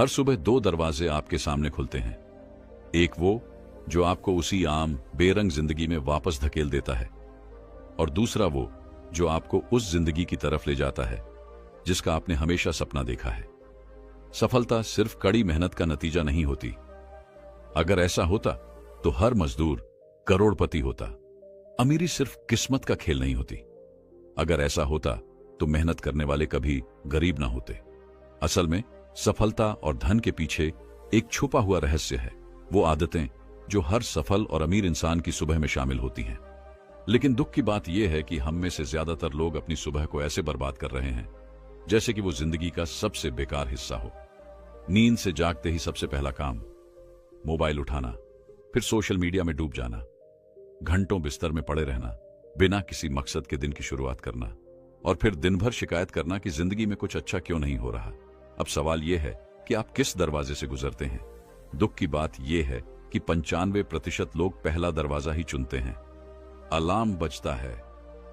हर सुबह दो दरवाजे आपके सामने खुलते हैं। एक वो जो आपको उसी आम बेरंग जिंदगी में वापस धकेल देता है, और दूसरा वो जो आपको उस जिंदगी की तरफ ले जाता है जिसका आपने हमेशा सपना देखा है। सफलता सिर्फ कड़ी मेहनत का नतीजा नहीं होती। अगर ऐसा होता तो हर मजदूर करोड़पति होता। अमीरी सिर्फ किस्मत का खेल नहीं होती। अगर ऐसा होता तो मेहनत करने वाले कभी गरीब ना होते। असल में सफलता और धन के पीछे एक छुपा हुआ रहस्य है, वो आदतें जो हर सफल और अमीर इंसान की सुबह में शामिल होती हैं। लेकिन दुख की बात यह है कि हम में से ज्यादातर लोग अपनी सुबह को ऐसे बर्बाद कर रहे हैं जैसे कि वो जिंदगी का सबसे बेकार हिस्सा हो। नींद से जागते ही सबसे पहला काम मोबाइल उठाना, फिर सोशल मीडिया में डूब जाना, घंटों बिस्तर में पड़े रहना, बिना किसी मकसद के दिन की शुरुआत करना, और फिर दिन भर शिकायत करना कि जिंदगी में कुछ अच्छा क्यों नहीं हो रहा। अब सवाल यह है कि आप किस दरवाजे से गुजरते हैं। दुख की बात यह है कि 95% लोग पहला दरवाजा ही चुनते हैं। अलार्म बजता है,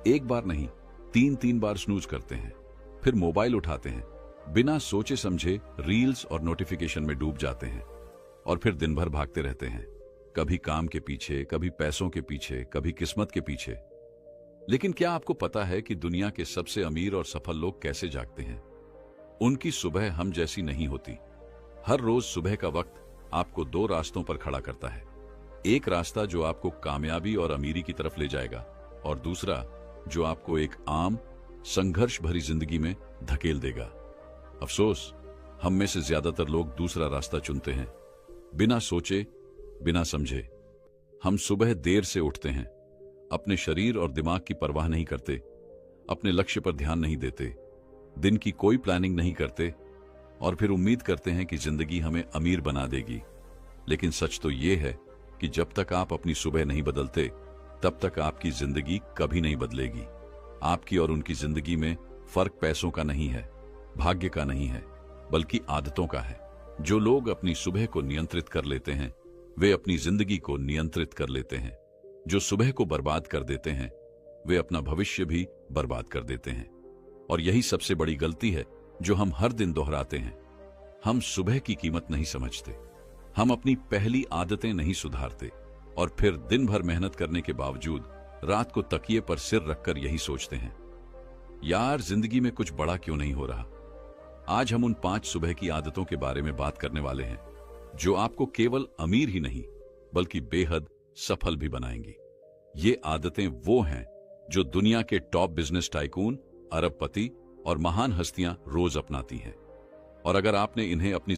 एक बार नहीं 3-3 बार स्नूज करते हैं, फिर मोबाइल उठाते हैं, बिना सोचे समझे रील्स और नोटिफिकेशन में डूब जाते हैं, और फिर दिन भर भागते रहते हैं, कभी काम के पीछे, कभी पैसों के पीछे, कभी किस्मत के पीछे। लेकिन क्या आपको पता है कि दुनिया के सबसे अमीर और सफल लोग कैसे जागते हैं? उनकी सुबह हम जैसी नहीं होती। हर रोज सुबह का वक्त आपको दो रास्तों पर खड़ा करता है। एक रास्ता जो आपको कामयाबी और अमीरी की तरफ ले जाएगा, और दूसरा जो आपको एक आम संघर्ष भरी जिंदगी में धकेल देगा। अफसोस, हम में से ज्यादातर लोग दूसरा रास्ता चुनते हैं, बिना सोचे, बिना समझे। हम सुबह देर से उठते हैं, अपने शरीर और दिमाग की परवाह नहीं करते, अपने लक्ष्य पर ध्यान नहीं देते, दिन की कोई प्लानिंग नहीं करते, और फिर उम्मीद करते हैं कि जिंदगी हमें अमीर बना देगी। लेकिन सच तो यह है कि जब तक आप अपनी सुबह नहीं बदलते, तब तक आपकी जिंदगी कभी नहीं बदलेगी। आपकी और उनकी जिंदगी में फर्क पैसों का नहीं है, भाग्य का नहीं है, बल्कि आदतों का है। जो लोग अपनी सुबह को नियंत्रित कर लेते हैं, वे अपनी जिंदगी को नियंत्रित कर लेते हैं। जो सुबह को बर्बाद कर देते हैं, वे अपना भविष्य भी बर्बाद कर देते हैं। और यही सबसे बड़ी गलती है जो हम हर दिन दोहराते हैं। हम सुबह की कीमत नहीं समझते, हम अपनी पहली आदतें नहीं सुधारते, और फिर दिन भर मेहनत करने के बावजूद रात को तकिए पर सिर रखकर यही सोचते हैं, यार जिंदगी में कुछ बड़ा क्यों नहीं हो रहा। आज हम उन 5 सुबह की आदतों के बारे में बात करने वाले हैं जो आपको केवल अमीर ही नहीं बल्कि बेहद सफल भी बनाएंगी। ये आदतें वो हैं जो दुनिया के टॉप बिजनेस टाइकून, अरबपति और महान हस्तियां रोज अपनाती हैं। और अगर आपने इन्हें अपनी